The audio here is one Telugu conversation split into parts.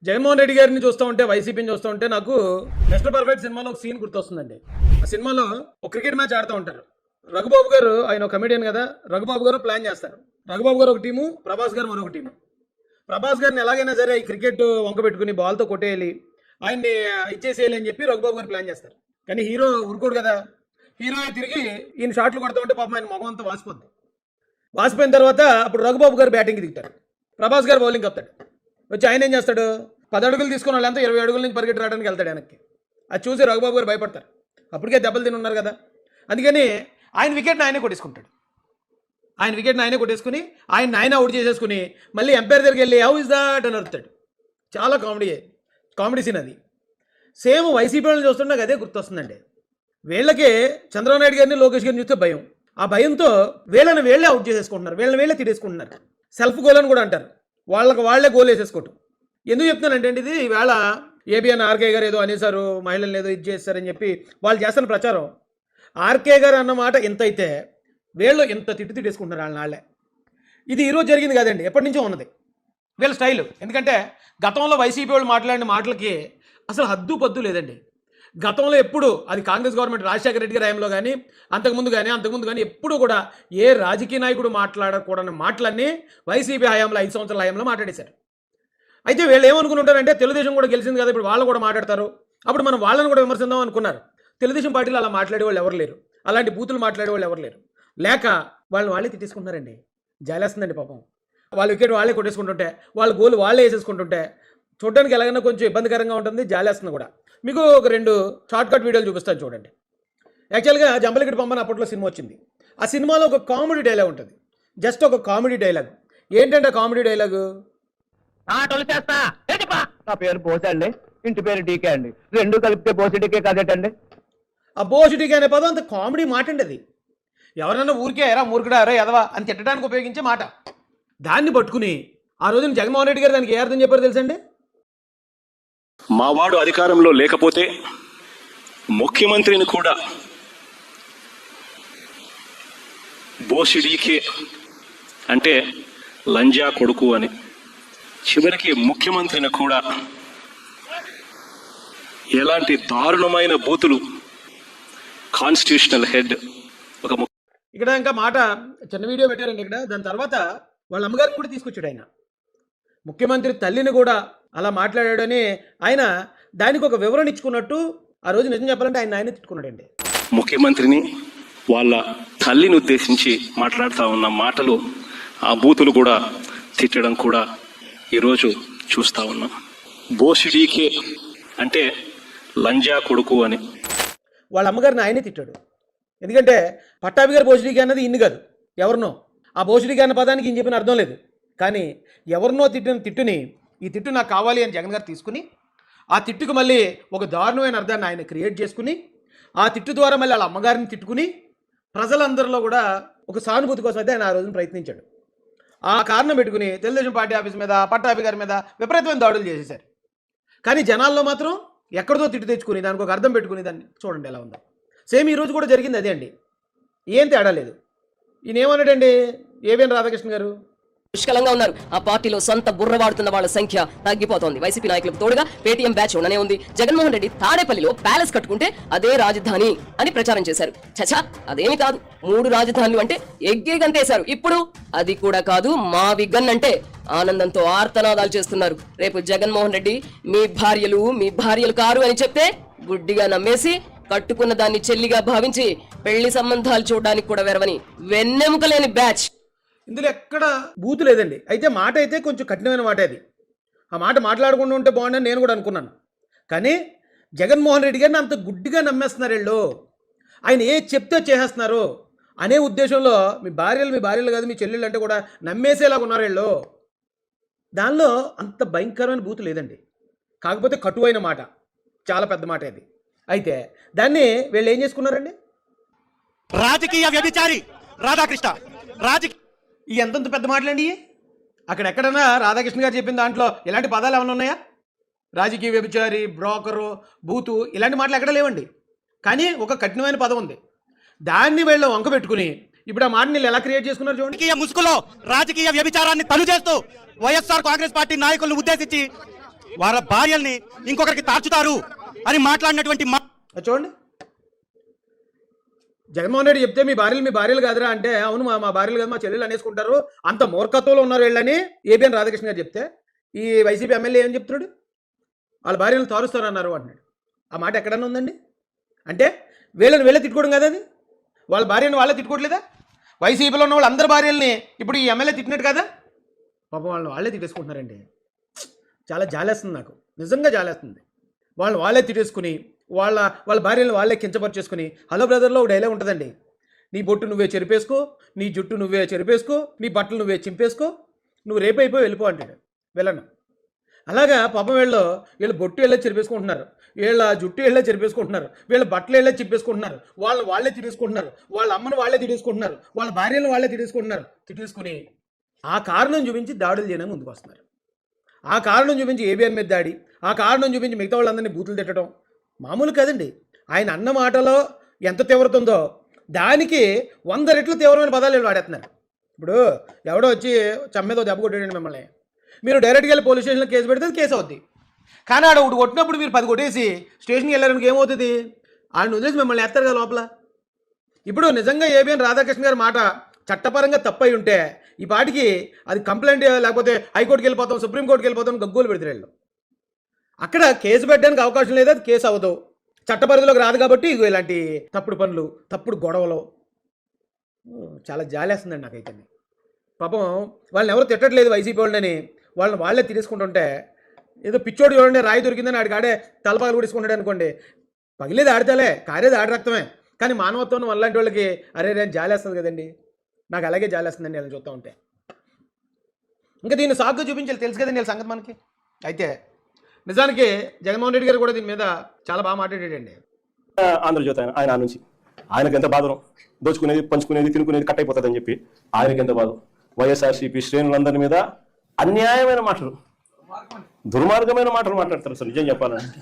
జగన్మోహన్ రెడ్డి గారిని చూస్తూ ఉంటే, వైసీపీని చూస్తూ ఉంటే నాకు మిస్టర్ పర్ఫెక్ట్ సినిమాలో ఒక సీన్ గుర్తొస్తుందండి. ఆ సినిమాలో ఒక క్రికెట్ మ్యాచ్ ఆడుతూ ఉంటారు. రఘుబాబు గారు, ఆయన ఒక కమెడియన్ కదా, రఘుబాబు గారు ప్లాన్ చేస్తారు. రఘుబాబు గారు ఒక టీము, ప్రభాస్ గారు మరొక టీము. ప్రభాస్ గారిని ఎలాగైనా సరే ఈ క్రికెట్ వంక పెట్టుకుని బాల్తో కొట్టేయాలి, ఆయన్ని ఇచ్చేసేయాలి అని చెప్పి రఘుబాబు గారు ప్లాన్ చేస్తారు. కానీ హీరో ఊరుకోడు కదా, హీరో తిరిగి ఈయన షాట్లు కొడుతూ ఉంటే పాపం ఆయన మొగం అంతా వాసిపోద్ది. వాసిపోయిన తర్వాత అప్పుడు రఘుబాబు గారు బ్యాటింగ్కి దిగుతారు, ప్రభాస్ గారు బౌలింగ్ వస్తాడు. వచ్చి ఆయన ఏం చేస్తాడు, 10 అడుగులు తీసుకున్న వాళ్ళంతా 20 అడుగుల నుంచి పరిగెట్టి రావడానికి వెళ్తాడు వెనక్కి. అది చూసి రఘుబాబు గారు భయపడతారు, అప్పటికే దెబ్బలు తిని ఉన్నారు కదా. అందుకని ఆయన వికెట్ని ఆయనే కొట్టేసుకుంటాడు. ఆయన వికెట్ని ఆయనే కొట్టేసుకుని ఆయన అవుట్ చేసేసుకుని మళ్ళీ ఎంపైర్ దగ్గరికి వెళ్ళి హౌ ఇస్ దాట్ అని అడుగుతాడు. చాలా కామెడీ సీన్ అది. సేమ్ వైసీపీ వాళ్ళని చూస్తుంటే నాకు అదే గుర్తొస్తుందండి. వీళ్ళకే చంద్రబాబు నాయుడు గారిని, లోకేష్ గారిని చూస్తే భయం. ఆ భయంతో వీళ్ళే అవుట్ చేసేసుకుంటున్నారు, వీళ్ళే తిట్టేసుకుంటున్నారు. సెల్ఫ్ గోల్ అని కూడా అంటారు, వాళ్ళే గోల్ వేసేసుకోవటం. ఎందుకు చెప్తున్నానంటే అండి, ఇది ఈవేళ ఏబిఎన్ ఆర్కే గారు ఏదో అనేసారు, మహిళలు ఏదో ఇది చేస్తారని చెప్పి వాళ్ళు చేస్తున్న ప్రచారం. ఆర్కే గారు అన్నమాట ఎంత అయితే వీళ్ళు ఎంత తిట్టేసుకుంటున్నారు వాళ్ళే. ఇది ఈరోజు జరిగింది కాదండి, ఎప్పటి నుంచో ఉన్నది వీళ్ళ స్టైల్. ఎందుకంటే గతంలో వైసీపీ వాళ్ళు మాట్లాడిన మాటలకి అసలు హద్దు పద్దు లేదండి. గతంలో ఎప్పుడు అది కాంగ్రెస్ గవర్నమెంట్ రాజశేఖర రెడ్డి గారి హయాంలో కానీ అంతకుముందు కానీ ఎప్పుడు కూడా ఏ రాజకీయ నాయకుడు మాట్లాడకూడని మాటలన్నీ వైసీపీ హయాంలో 5 సంవత్సరాల హయాంలో మాట్లాడేశారు. అయితే వీళ్ళు ఏమనుకుంటుంటారంటే తెలుగుదేశం కూడా గెలిచింది కదా, ఇప్పుడు వాళ్ళు కూడా మాట్లాడతారు, అప్పుడు మనం వాళ్ళని కూడా విమర్శిద్దాం అనుకున్నారు. తెలుగుదేశం పార్టీలో అలా మాట్లాడే వాళ్ళు ఎవరు లేరు, అలాంటి బూతులు మాట్లాడే వాళ్ళు ఎవరు లేరు. లేక వాళ్ళే తిట్టేసుకుంటున్నారండి. జాలేస్తుందండి పాపం. వాళ్ళ వికెట్ వాళ్ళే కొట్టేసుకుంటుంటే, వాళ్ళ గోల్ వాళ్ళే వేసేసుకుంటుంటే చూడడానికి ఎలాగైనా కొంచెం ఇబ్బందికరంగా ఉంటుంది, జాలేస్తుంది కూడా. మీకు ఒక 2 షార్ట్ కట్ వీడియోలు చూపిస్తాను చూడండి. యాక్చువల్గా జంబలకిడి పంపని అప్పట్లో సినిమా వచ్చింది. ఆ సినిమాలో ఒక కామెడీ డైలాగ్ ఉంటుంది, జస్ట్ ఒక కామెడీ డైలాగ్. ఏంటంటే ఆ కామెడీ డైలాగు, నా పేరు బోసే అండి, ఇంటి పేరు డీకే అండి, 2 కలిపితే బోసిడీకే కదేటండి. ఆ బోసిటీకి అనే పదం అంత కామెడీ మాట అండి అది. ఎవరన్నా ఊరికే ఎరా మూర్ఖుడా ఎరా ఎదవా అని తిట్టడానికి ఉపయోగించే మాట. దాన్ని పట్టుకుని ఆ రోజున జగన్మోహన్ రెడ్డి గారు దానికి ఏ అర్థం చెప్పారు తెలుసండి. మావాడు అధికారంలో లేకపోతే ముఖ్యమంత్రిని కూడా బోసిడీకే అంటే లంజా కొడుకు అని, చివరికి ముఖ్యమంత్రిని కూడా ఎలాంటి దారుణమైన బూతులు కాన్స్టిట్యూషనల్ హెడ్ ఒక ఇక్కడ ఇంకా మాట చిన్న వీడియో పెట్టారండి ఇక్కడ. దాని తర్వాత వాళ్ళ అమ్మగారిని కూడా తీసుకొచ్చాడు ఆయన. ముఖ్యమంత్రి తల్లిని కూడా అలా మాట్లాడాడని ఆయన దానికి ఒక వివరణ ఇచ్చుకున్నట్టు ఆ రోజు నిజం చెప్పాలంటే ఆయన తిట్టుకున్నాడండి. ముఖ్యమంత్రిని వాళ్ళ తల్లిని ఉద్దేశించి మాట్లాడుతూ ఉన్న మాటలు, ఆ బూతులు కూడా తిట్టడం కూడా ఈరోజు చూస్తూ ఉన్నాం. బోసిడీకే అంటే లంజా కొడుకు అని వాళ్ళ అమ్మగారిని ఆయనే తిట్టాడు. ఎందుకంటే పట్టాభి గారు బోసిడీకే అన్నది ఇన్ని కాదు, ఎవరినో. ఆ బోసిడీకే అన్న పదానికి ఈయన చెప్పిన అర్థం లేదు. కానీ ఎవరినో తిట్టుని ఈ తిట్టు నాకు కావాలి అని జగన్ గారు తీసుకుని ఆ తిట్టుకు మళ్ళీ ఒక దారుణమైన అర్థాన్ని ఆయన క్రియేట్ చేసుకుని ఆ తిట్టు ద్వారా మళ్ళీ వాళ్ళ అమ్మగారిని తిట్టుకుని ప్రజలందరిలో కూడా ఒక సానుభూతి కోసం అయితే ఆయన ఆ రోజున ప్రయత్నించాడు. ఆ కారణం పెట్టుకుని తెలుగుదేశం పార్టీ ఆఫీస్ మీద, పట్టాభి గారి మీద విపరీతమైన దాడులు చేసేశారు. కానీ జనాల్లో మాత్రం ఎక్కడితో తిట్టు తెచ్చుకుని దానికి ఒక అర్థం పెట్టుకుని దాన్ని చూడండి ఎలా ఉందో. సేమ్ ఈరోజు కూడా జరిగింది అదే అండి, ఏం తేడా లేదు. ఈయన ఏమన్నాడండి ఏబిఎన్ రాధాకృష్ణ గారు, పుష్కలంగా ఉన్నారు. ఆ పార్టీలో సొంత బుర్ర వాడుతున్న వాళ్ళ సంఖ్య తగ్గిపోతోంది. వైసీపీ నాయకులకు తోడుగా పేటీఎం బ్యాచ్ ఉండనే ఉంది. జగన్మోహన్ రెడ్డి తాడేపల్లిలో ప్యాలెస్ కట్టుకుంటే అదే రాజధాని అని ప్రచారం చేశారు. చచా, అదేమి కాదు, 3 రాజధానులు అంటే ఎగ్గేగంతేశారు. ఇప్పుడు అది కూడా కాదు, మా విగన్ అంటే ఆనందంతో ఆర్తనాదాలు చేస్తున్నారు. రేపు జగన్మోహన్ రెడ్డి మీ భార్యలు కారు అని చెప్తే గుడ్డిగా నమ్మేసి కట్టుకున్న దాన్ని చెల్లిగా భావించి పెళ్లి సంబంధాలు చూడడానికి కూడా వెరవని వెన్నెముకలేని బ్యాచ్. ఇందులో ఎక్కడ బూతు లేదండి. అయితే మాట అయితే కొంచెం కఠినమైన మాట అది. ఆ మాట మాట్లాడకుండా ఉంటే బాగుండని నేను కూడా అనుకున్నాను. కానీ జగన్మోహన్ రెడ్డి గారిని అంత గుడ్డిగా నమ్మేస్తున్నారు వీళ్ళు. ఆయన ఏ చెప్తే చేసేస్తున్నారు అనే ఉద్దేశంలో మీ భార్యలు కాదు, మీ చెల్లెళ్ళు అంటే కూడా నమ్మేసేలాగా ఉన్నారు వీళ్ళు. దానిలో అంత భయంకరమైన బూతు లేదండి, కాకపోతే కటువైన మాట, చాలా పెద్ద మాట అది. అయితే దాన్ని వీళ్ళు ఏం చేసుకున్నారండి, రాజకీయ వ్యభిచారి రాధాకృష్ణ ఈ ఎంతంత పెద్ద మాటలండి. అక్కడెక్కడన్నా రాధాకృష్ణ గారు చెప్పిన దాంట్లో ఇలాంటి పదాలు ఏమైనా ఉన్నాయా? రాజకీయ వ్యభిచారి, బ్రోకరు, బూతు ఇలాంటి మాటలు ఎక్కడ లేవండి. కానీ ఒక కఠినమైన పదం ఉంది, దాన్ని వీళ్ళు వంక పెట్టుకుని ఇప్పుడు ఆ మాటని ఎలా క్రియేట్ చేసుకున్నారు చూడండి. ముసుగులో రాజకీయ వ్యభిచారాన్ని తను చేస్తూ వైఎస్ఆర్ కాంగ్రెస్ పార్టీ నాయకులను ఉద్దేశించి వాళ్ళ భార్యల్ని ఇంకొకరికి తార్చుతారు అని మాట్లాడినటువంటి అది చూడండి, జగన్మోహన్ రెడ్డి చెప్తే మీ భార్యలు కాదురా అంటే, అవును మా భార్యలు కాదు, మా చెల్లెలు అనేసుకుంటారు, అంత మూర్ఖత్వంలో ఉన్నారు వీళ్ళని ఏబిఎన్ రాధాకృష్ణ గారు చెప్తే, ఈ వైసీపీ ఎమ్మెల్యే ఏం చెప్తున్నాడు, వాళ్ళ భార్యలను తారుస్తారు అన్నారు అంటున్నాడు. ఆ మాట ఎక్కడన్నా ఉందండి? అంటే వీళ్ళే తిట్టుకోవడం కదా, అది వాళ్ళ భార్యను వాళ్ళే తిట్టుకోవట్లేదా? వైసీపీలో ఉన్న వాళ్ళు అందరి భార్యల్ని ఇప్పుడు ఈ ఎమ్మెల్యే తిట్టినట్టు కదా, పాపం వాళ్ళని వాళ్ళే తిట్టేసుకుంటున్నారండి. చాలా జాలేస్తుంది నాకు, నిజంగా జాలేస్తుంది. వాళ్ళే తిట్టేసుకుని వాళ్ళ భార్యలను వాళ్ళే కించపరిచేసుకుని, హలో బ్రదర్లో ఒక డైలాగ్ ఉంటుందండి, నీ బొట్టు నువ్వే చెరిపేసుకో, నీ జుట్టు నువ్వే చెరిపేసుకో, నీ బట్టలు నువ్వే చింపేసుకో, నువ్వు రేపైపోయి వెళ్ళిపో అంటాడు వెళ్ళను. అలాగా పాపం వీళ్ళు బొట్టు వెళ్ళే చెరిపేసుకుంటున్నారు, వీళ్ళ జుట్టు వెళ్ళే చెరిపేసుకుంటున్నారు, వీళ్ళ బట్టలు వెళ్ళే చింపేసుకుంటున్నారు, వాళ్ళే తిట్టేసుకుంటున్నారు, వాళ్ళ అమ్మను వాళ్ళే తిట్టేసుకుంటున్నారు, వాళ్ళ భార్యలను వాళ్ళే తిట్టేసుకుని ఆ కారణం చూపించి దాడులు చేయడానికి ముందుకు వస్తున్నారు. ఆ కారణం చూపించి ఏబిఎన్ మీద దాడి, ఆ కారణం చూపించి మిగతా వాళ్ళందరినీ బూతులు తిట్టడం మామూలు కదండి. ఆయన అన్న మాటలో ఎంత తీవ్రత ఉందో దానికి 100 రెట్లు తీవ్రమైన పదాలు వీళ్ళు వాడేస్తున్నారు. ఇప్పుడు ఎవడో వచ్చి చమ్మేదో దెబ్బ కొట్టాడండి మిమ్మల్ని, మీరు డైరెక్ట్గా వెళ్ళి పోలీస్ స్టేషన్లో కేసు పెడితే కేసు అవుద్ది. కానీ ఆడ ఒకటి కొట్టినప్పుడు మీరు 10 కొట్టేసి స్టేషన్కి వెళ్ళడానికి ఏమవుతుంది, ఆయన వదిలేసి మిమ్మల్ని వేస్తారు కదా లోపల. ఇప్పుడు నిజంగా ఏబిఎన్ రాధాకృష్ణ గారి మాట చట్టపరంగా తప్పై ఉంటే ఈ పాటికి అది కంప్లైంట్, లేకపోతే హైకోర్టుకి వెళ్ళిపోతాం, సుప్రీంకోర్టుకి వెళ్ళిపోతాం, గగ్గోలు పెడతారు వీళ్ళు. అక్కడ కేసు పెట్టడానికి అవకాశం లేదు, అది కేసు అవ్వదు, చట్టపరిధిలోకి రాదు. కాబట్టి ఇలాంటి తప్పుడు పనులు, తప్పుడు గొడవలు చాలా జాలేస్తుందండి నాకైతే. పాపం వాళ్ళని ఎవరు తిట్టట్లేదు వైసీపీ వాళ్ళని, వాళ్ళే తినేసుకుంటుంటే ఏదో పిచ్చోడు చూడండి, రాయి దొరికిందని ఆడికాడే తలపగలు కూడించుకుంటాడు అనుకోండి, పగిలేది ఆడితేలే, కారేది ఆడి రక్తమే. కానీ మానవత్వం వాళ్ళంటి వాళ్ళకి అరే రేపు జాలేస్తుంది కదండి, నాకు అలాగే జాలేస్తుందండి అలా చూస్తూ ఉంటే. ఇంకా దీన్ని సాగుగా చూపించాలి, తెలుసు కదండి వీళ్ళ సంగతి మనకి. అయితే నిజానికి జగన్మోహన్ రెడ్డి గారు కూడా దీని మీద చాలా బాగా మాట్లాడాడండి. ఆంధ్రజ్యోతి ఆయన నుంచి ఆయనకు ఎంత బాధను, దోచుకునేది పంచుకునేది తినుకునేది కట్ అయిపోతుంది అని చెప్పి ఆయనకి ఎంత బాధ. వైఎస్ఆర్సీపీ శ్రేణులందరి మీద అన్యాయమైన మాటలు, దుర్మార్గమైన మాటలు మాట్లాడతారు. అసలు నిజం చెప్పాలంటే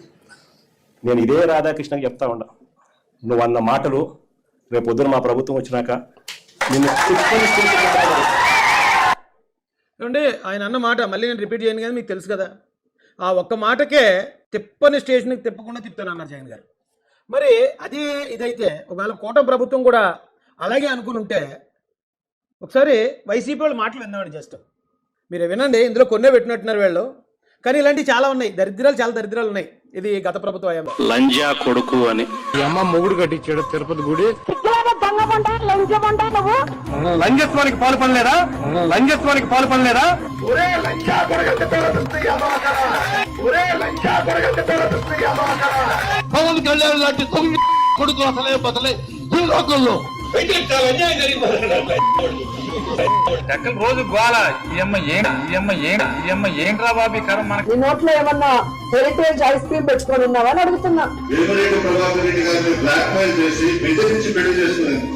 నేను ఇదే రాధాకృష్ణకి చెప్తా ఉండా, నువ్వు అన్న మాటలు రేపు పొద్దున మా ప్రభుత్వం వచ్చినాక నిన్ను ఏమండి ఆయన అన్న మాట మళ్ళీ నేను రిపీట్ చేయను కదా, మీకు తెలుసు కదా, ఆ ఒక్క మాటకే తిప్పని స్టేషన్కి తిప్పకుండా తిప్పుతాను అన్నారు జగన్ గారు. మరి అది ఇదైతే ఒకవేళ కూటమి ప్రభుత్వం కూడా అలాగే అనుకుని ఉంటే ఒకసారి వైసీపీ వాళ్ళు మాటలు విన్నామండి. జస్ట్ మీరు వినండి, ఇందులో కొన్నే పెట్టినట్టున్నారు వీళ్ళు, కానీ ఇలాంటివి చాలా ఉన్నాయి, చాలా దరిద్రాలు ఉన్నాయి. ఇది గత ప్రభుత్వం అయ్యా లంజా కొడుకు అని అమ్మ మొగుడు కట్టించాడు తిరుపతి గుడి. లంజత్వానికి పాల్పడలేదా? పవన్ కళ్యాణ్ లాంటి కొడుకు అసలే బతలే ఈ లోకంలో రోజు గోల ఏంట్రా బాబీ కరం మనకి. నీ నోట్లో ఏమన్నా హెరిటేజ్ ఐస్ క్రీమ్ పెట్టుకొని ఉన్నావా అని అడుగుతున్నా. వేమిరెడ్డి ప్రభాకర్ రెడ్డి గారిని బ్లాక్ మెయిల్ చేసి బెదిరించి పెళ్లి చేసుకునేది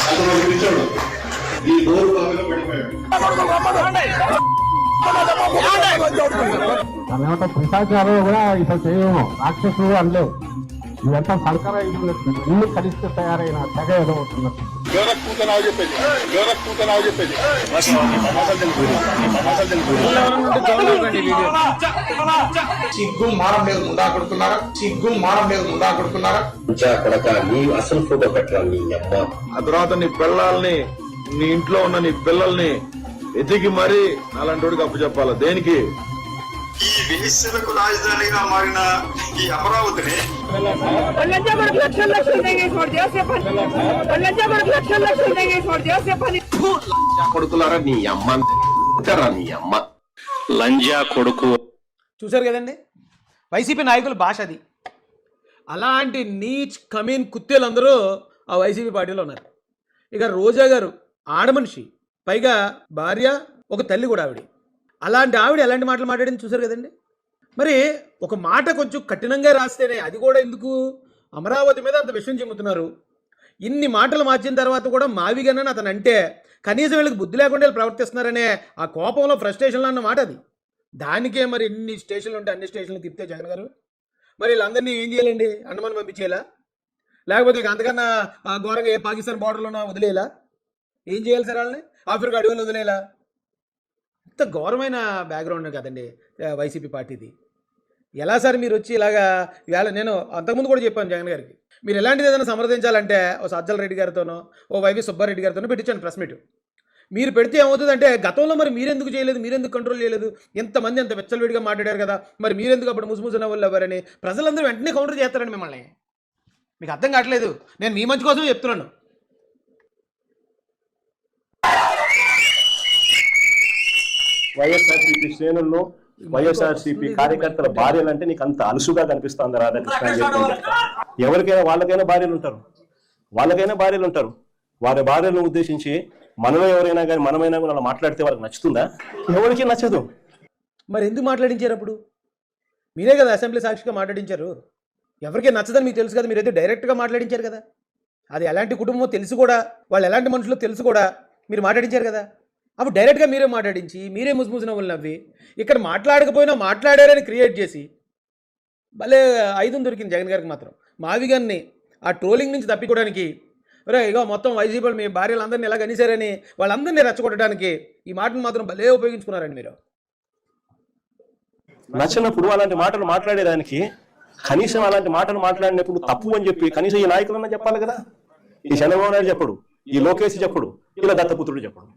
అతను ఒక పిచ్చోడు. ఈ డోర్ బాగా పడిపోయాడు. భ్రష్టాచారం కూడా ఇప్పుడు చేయము, రాక్షసులు అనలేవు, ఇదంతా సర్కారు ఇల్లు కలిస్తే తయారైన తెగ ఎదవుతున్నట్టు. సిగ్గు మానం మీద ముందా కొడుతున్నారా? అసలు ఫోటో పెట్టరా నీ అమ్మ. ఆ తర్వాత నీ పిల్లల్ని, నీ ఇంట్లో ఉన్న నీ పిల్లల్ని ఎతికి మరీ అలాంటి అప్పు చెప్పాలి. దేనికి? ఈ వేశ్యలకు రాజధానిగా మారిన ఈ అమరావతిని కొడుకులారా నీ అమ్మ, నీ అమ్మ లంజా కొడుకు. చూశారు కదండి వైసీపీ నాయకుల భాష అది. అలాంటి నీచ్ కమీన్ కుత్తేలందరూ ఆ వైసీపీ పార్టీలో ఉన్నారు. ఇక రోజా గారు ఆడమనిషి, పైగా భార్య, ఒక తల్లి కూడా ఆవిడ. అలాంటి ఆవిడ ఎలాంటి మాటలు మాట్లాడింది చూశారు కదండి. మరి ఒక మాట కొంచెం కఠినంగా రాస్తేనే, అది కూడా ఎందుకు అమరావతి మీద అంత విషయం చెబుతున్నారు. ఇన్ని మాటలు మార్చిన తర్వాత కూడా మావిగానని అతను అంటే కనీసం వీళ్ళకి బుద్ధి లేకుండా వీళ్ళు ప్రవర్తిస్తున్నారనే ఆ కోపంలో ఫ్రస్ట్రేషన్లో అన్న మాట అది. దానికే మరి ఎన్ని స్టేషన్లు ఉంటే అన్ని స్టేషన్లు తిప్పితే జగన్ గారు మరి వీళ్ళందరినీ ఏం చేయాలండి? అండమాన్ పంపించేలా, లేకపోతే అంతకన్నా ఘోరంగా ఏ పాకిస్తాన్ బార్డర్లోనా వదిలేలా? ఏం చేయాలి సార్ వాళ్ళని? ఆఫ్రికా అడవులు వదిలేలా? ఎంత ఘోరమైన బ్యాక్గ్రౌండ్ కదండి వైసీపీ పార్టీది. ఎలా సార్ మీరు వచ్చి ఇలాగా ఇవాళ నేను అంతకుముందు కూడా చెప్పాను జగన్ గారికి, మీరు ఎలాంటిది ఏదైనా సమర్థించాలంటే ఓ సజ్జల రెడ్డి గారితోనో ఓ వైవి సుబ్బారెడ్డి గారితోనో పెట్టించాను ప్రెస్ మీట్. మీరు పెడితే ఏమవుతుందంటే గతంలో మరి మీరెందుకు చేయలేదు, మీరెందుకు కంట్రోల్ చేయలేదు, ఎంతమంది ఎంత వెచ్చలవిడిగా మాట్లాడారు కదా, మరి మీరెందుకు అప్పుడు ముసుముసు నవ్వులు అవ్వారని ప్రజలందరూ వెంటనే కౌంటర్ చేస్తారండి మిమ్మల్ని. మీకు అర్థం కావట్లేదు, నేను మీ మంచి కోసమే చెప్తున్నాను. వైఎస్ఆర్సీపీ శ్రేణుల్లో వైఎస్ఆర్సీపీ కార్యకర్తల భార్యలు అంటే నీకు అంత అలుసుగా కనిపిస్తుంది రాధాకృష్ణ అని చెప్పి. ఎవరికైనా వాళ్ళకైనా భార్యలు ఉంటారు. వారి భార్యలను ఉద్దేశించి మనలో ఎవరైనా కానీ మనమైనా కూడా అలా మాట్లాడితే వాళ్ళకి నచ్చుతుందా? ఎవరికి నచ్చదు. మరి ఎందుకు మాట్లాడించారు అప్పుడు? మీరే కదా అసెంబ్లీ సాక్షిగా మాట్లాడించారు. ఎవరికీ నచ్చదని మీకు తెలుసు కదా, మీరైతే డైరెక్ట్గా మాట్లాడించారు కదా. అది ఎలాంటి కుటుంబం తెలుసు కూడా, వాళ్ళు ఎలాంటి మనుషులు తెలుసు కూడా మీరు మాట్లాడించారు కదా. అప్పుడు డైరెక్ట్గా మీరే మాట్లాడించి మీరే ముసుముసు నవ్వులు నవ్వి ఇక్కడ మాట్లాడకపోయినా మాట్లాడారని క్రియేట్ చేసి భలే ఐదు దొరికింది జగన్ గారికి మాత్రం. మావి గారిని ఆ ట్రోలింగ్ నుంచి తప్పించుకోవడానికి, ఒరే ఇగో మొత్తం వైసీపీ మీ భార్యలందరినీ ఎలా కనిసారని వాళ్ళందరినీ రెచ్చగొట్టడానికి ఈ మాటను మాత్రం భలే ఉపయోగించుకున్నారండి మీరు. నచ్చినప్పుడు అలాంటి మాటలు మాట్లాడేదానికి కనీసం అలాంటి మాటలు మాట్లాడినప్పుడు తప్పు అని చెప్పి కనీసం ఈ నాయకులన్నా చెప్పాలి కదా. ఈ చంద్రబాబు నాయుడు చెప్పడు, ఈ లోకేష్ చెప్పడు, ఇలా దత్తపుత్రుడు చెప్పడు.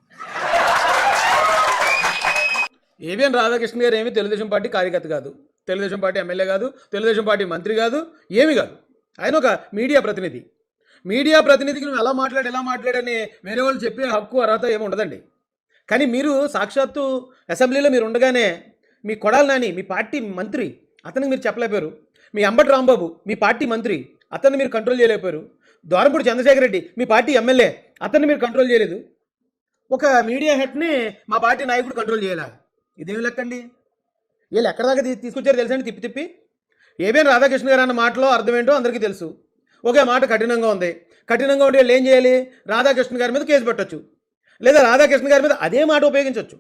ఏవిఎన్ రాధాకృష్ణ గారు ఏమీ తెలుగుదేశం పార్టీ కార్యకర్త కాదు, తెలుగుదేశం పార్టీ ఎమ్మెల్యే కాదు, తెలుగుదేశం పార్టీ మంత్రి కాదు, ఏమీ కాదు. ఆయన ఒక మీడియా ప్రతినిధి. మీడియా ప్రతినిధికి నువ్వు ఎలా మాట్లాడని వేరే వాళ్ళు చెప్పే హక్కు అర్హత ఏమి ఉండదండి. కానీ మీరు సాక్షాత్తు అసెంబ్లీలో మీరు ఉండగానే మీ కొడాలి నాని మీ పార్టీ మంత్రి, అతనికి మీరు చెప్పలేకపోయారు. మీ అంబటి రాంబాబు మీ పార్టీ మంత్రి, అతన్ని మీరు కంట్రోల్ చేయలేకపోయారు. ద్వారంపూడి చంద్రశేఖర్ రెడ్డి మీ పార్టీ ఎమ్మెల్యే, అతన్ని మీరు కంట్రోల్ చేయలేదు. ఒక మీడియా హెడ్ని మా పార్టీ నాయకుడు కంట్రోల్ చేయలే. ఇదేమి లెక్కండి? వీళ్ళు ఎక్కడ దాకా తీసుకొచ్చారో తెలుసండి తిప్పి. ఏబిఎన్ రాధాకృష్ణ గారు అన్న మాటలో అర్థం ఏంటో అందరికీ తెలుసు. ఒకే మాట కఠినంగా ఉంది. కఠినంగా ఉంటే వీళ్ళు ఏం చేయాలి? రాధాకృష్ణ గారి మీద కేసు పెట్టచ్చు, లేదా రాధాకృష్ణ గారి మీద అదే మాట ఉపయోగించవచ్చు.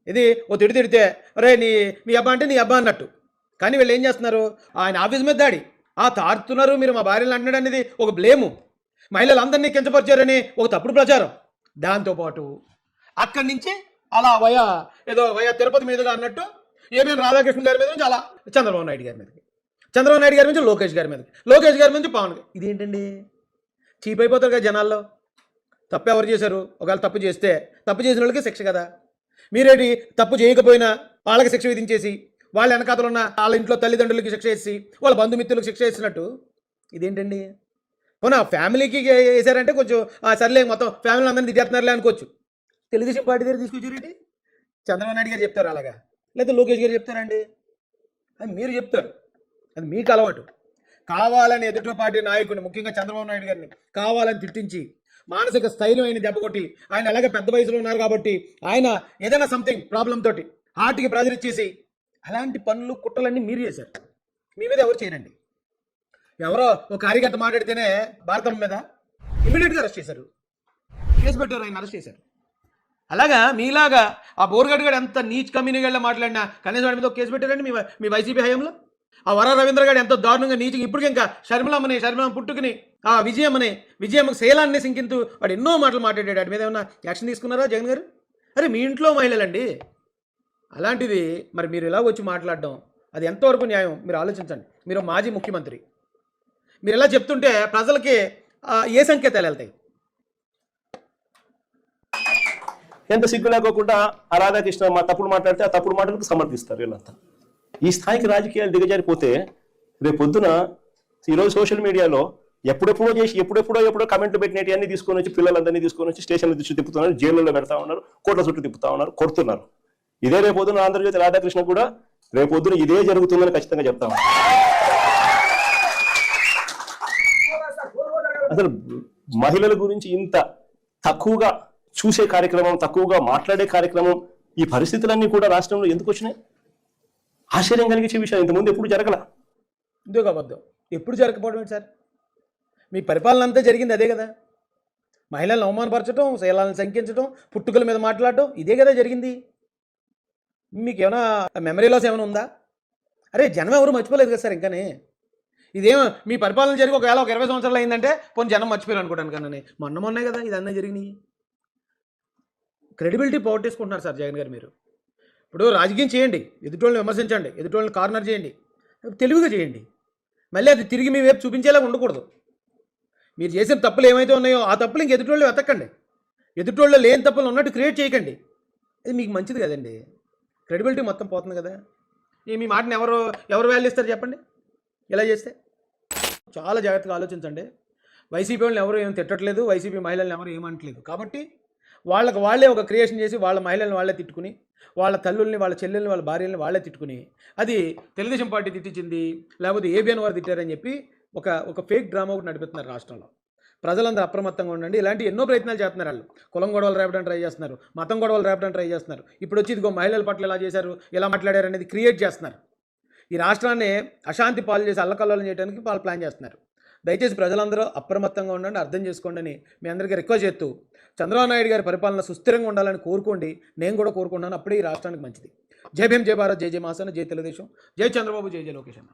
ఇది ఓ తిడితే రే నీ అబ్బా అంటే నీ అబ్బా అన్నట్టు. కానీ వీళ్ళు ఏం చేస్తున్నారు? ఆయన ఆఫీస్ మీద దాడి తారుతున్నారు. మీరు మా భార్యలు అంటున్నాడు అనేది ఒక బ్లేము, మహిళలందరినీ కించపరిచారని ఒక తప్పుడు ప్రచారం. దాంతోపాటు అక్కడి నుంచి అలా వయా తిరుపతి మీదుగా అన్నట్టు ఏబిఎన్ రాధాకృష్ణ గారి మీద నుంచి అలా చంద్రబాబు నాయుడు గారి మీదకి, చంద్రబాబు నాయుడు గారి నుంచి లోకేష్ గారి మీదకి, లోకేష్ గారి నుంచి పవన్ గారు. ఇదేంటండి? చీప్ అయిపోతారు కదా జనాల్లో. తప్పు ఎవరు చేశారు? ఒకవేళ తప్పు చేస్తే తప్పు చేసిన వాళ్ళకి శిక్ష కదా. మీరేంటి తప్పు చేయకపోయినా వాళ్ళకి శిక్ష విధించేసి వాళ్ళ వెనకాతలు ఉన్న వాళ్ళ ఇంట్లో తల్లిదండ్రులకి శిక్ష వేసి వాళ్ళ బంధుమిత్రులకు శిక్ష వేసినట్టు ఇదేంటండి? పోనా ఫ్యామిలీకి వేసారంటే కొంచెం సర్లే మొత్తం ఫ్యామిలీ అందరినీ తిట్టేస్తున్నారులే అనుకోవచ్చు. తెలుగుదేశం పార్టీ దగ్గర తీసుకొచ్చారండి. చంద్రబాబు నాయుడు గారు చెప్తారు అలాగా, లేదా లోకేష్ గారు చెప్తారండి? అది మీరు చెప్తారు, అది మీకు అలవాటు. కావాలని ఎదుటి పార్టీ నాయకుడిని, ముఖ్యంగా చంద్రబాబు నాయుడు గారిని కావాలని తిట్టించి మానసిక స్థైర్యం ఆయన దెబ్బకొట్టి, ఆయన అలాగే పెద్ద వయసులో ఉన్నారు కాబట్టి ఆయన ఏదైనా సంథింగ్ ప్రాబ్లం తోటి హార్ట్కి ప్రెజర్ ఇచ్చేసి అలాంటి పనులు కుట్రలన్నీ మీరు చేశారు. మీ మీద ఎవరు చేయరండి. ఎవరో ఒక కార్యకర్త మాట్లాడితేనే భారతం మీద ఇమీడియట్గా అరెస్ట్ చేశారు, కేసు పెట్టారు, ఆయన అరెస్ట్ చేశారు. అలాగా మీలాగా ఆ బోర్గడ్ గారు ఎంత నీచ్ కమ్యూనిటీగా మాట్లాడినా కనీసం వాడి మీద కేసు పెట్టారండి మీ వైసీపీ హయాంలో. ఆ వర రవీంద్ర గారు ఎంత దారుణంగా నీచిగా ఇప్పటికి ఇంకా షర్మిలమ్మ పుట్టుకుని ఆ విజయమ్మకి శైలాన్ని సింకింతూ వాడు ఎన్నో మాటలు మాట్లాడాడు. వాడి మీద ఏమన్నా యాక్షన్ తీసుకున్నారా జగన్ గారు? అరే మీ ఇంట్లో మహిళలండి. అలాంటిది మరి మీరు ఇలా వచ్చి మాట్లాడడం అది ఎంతవరకు న్యాయం మీరు ఆలోచించండి. మీరు మాజీ ముఖ్యమంత్రి, మీరు ఇలా చెప్తుంటే ప్రజలకి ఏ సంకేతాలు వెళ్తాయి? ఎంత సిగ్గు లేకోకుండా ఆ రాధాకృష్ణ మా తప్పుడు మాట్లాడితే ఆ తప్పుడు మాటలకు సమర్థిస్తారు వీళ్ళంతా. ఈ స్థాయికి రాజకీయాలు దిగజారిపోతే రేపు పొద్దున ఈరోజు సోషల్ మీడియాలో ఎప్పుడెప్పుడో కమెంట్లు పెట్టినవి అన్ని తీసుకొని వచ్చి పిల్లలందరినీ తీసుకొని వచ్చి స్టేషన్ల దృష్టి తిప్పుతున్నారు, జైల్లో పెడతా ఉన్నారు, కోట్ల చుట్టూ తిప్పుతా ఉన్నారు, కొడుతున్నారు. ఇదే రేపు పొద్దున ఆంధ్రజ్యోతి రాధాకృష్ణ కూడా రేపు పొద్దున ఇదే జరుగుతుందని ఖచ్చితంగా చెప్తాము. అసలు మహిళల గురించి ఇంత తక్కువగా చూసే కార్యక్రమం, తక్కువగా మాట్లాడే కార్యక్రమం, ఈ పరిస్థితులన్నీ కూడా రాష్ట్రంలో ఎందుకు వచ్చినాయి? ఆశ్చర్యం కలిగించే విషయం. ఇంతకుముందు ఎప్పుడు జరగల. ఎందుకు అబద్ధం? ఎప్పుడు జరగకపోవడం ఏంటి సార్? మీ పరిపాలన అంతా జరిగింది అదే కదా. మహిళలను అవమానపరచడం, శైలాలను శంకించడం, పుట్టుకల మీద మాట్లాడటం, ఇదే కదా జరిగింది. మీకు ఏమైనా మెమరీ లాస్ ఏమైనా ఉందా? అరే జనం ఎవరు మర్చిపోలేదు కదా సార్ ఇంకానే. ఇదేమో మీ పరిపాలన జరిగి ఒకవేళ ఒక 20 సంవత్సరాలు అయిందంటే పోనీ జనం మర్చిపోయారు అనుకోవడానికి కన్నా మొన్నే కదా ఇదన్నా జరిగినాయి. క్రెడిబిలిటీ పోగొట్టేసుకుంటున్నారు సార్ జగన్ గారు మీరు. ఇప్పుడు రాజకీయం చేయండి, ఎదుటోళ్ళని విమర్శించండి, ఎదుటోళ్ళని కార్నర్ చేయండి, తెలివిగా చేయండి. మళ్ళీ అది తిరిగి మీ వైపు చూపించేలాగా ఉండకూడదు. మీరు చేసిన తప్పులు ఏమైతే ఉన్నాయో ఆ తప్పులు ఇంక ఎదుటోళ్ళు వెతకండి. ఎదుటోళ్ళు లేని తప్పులు ఉన్నట్టు క్రియేట్ చేయకండి. ఇది మీకు మంచిది కదండి. క్రెడిబిలిటీ మొత్తం పోతుంది కదా. మీ మాటని ఎవరు వాల్యూ ఇస్తారు చెప్పండి ఇలా చేస్తే? చాలా జాగ్రత్తగా ఆలోచించండి. వైసీపీ వాళ్ళని ఎవరు ఏం తిట్టట్లేదు, వైసీపీ మహిళల్ని ఎవరు ఏమంటలేదు. కాబట్టి వాళ్ళే ఒక క్రియేషన్ చేసి వాళ్ళ మహిళల్ని వాళ్ళే తిట్టుకుని, వాళ్ళ తల్లుల్ని, వాళ్ళ చెల్లెల్ని, వాళ్ళ భార్యల్ని వాళ్ళే తిట్టుకుని, అది తెలుగుదేశం పార్టీ తిట్టించింది, లేకపోతే ఏబిఎన్ వారు తిట్టారని చెప్పి ఒక ఫేక్ డ్రామా ఒకటి నడిపిస్తున్నారు రాష్ట్రంలో. ప్రజలందరూ అప్రమత్తంగా ఉండండి. ఇలాంటి ఎన్నో ప్రయత్నాలు చేస్తున్నారు. వాళ్ళు కులం గొడవలు రేపడానికి ట్రై చేస్తున్నారు, మతం గొడవలు రేపడానికి ట్రై చేస్తున్నారు. ఇప్పుడు వచ్చి ఇదిగో మహిళల పట్ల ఇలా చేశారు, ఇలా మాట్లాడారు అనేది క్రియేట్ చేస్తున్నారు. ఈ రాష్ట్రాన్ని అశాంతి పాలు చేసి అల్లకల్లోలం చేయడానికి వాళ్ళు ప్లాన్ చేస్తున్నారు. దయచేసి ప్రజలందరూ అప్రమత్తంగా ఉండండి, అర్థం చేసుకోండి అని మీ అందరికీ రిక్వెస్ట్ చేస్తూ, చంద్రబాబు నాయుడు గారి పరిపాలన సుస్థిరంగా ఉండాలని కోరుకోండి. నేను కూడా కోరుకుంటున్నాను. అప్పుడే ఈ రాష్ట్రానికి మంచిది. జై భీమ్, జై భారత్, జై జై మాసన, జై తెలుగుదేశం, జై చంద్రబాబు, జై జై లోకేష్ అన్న.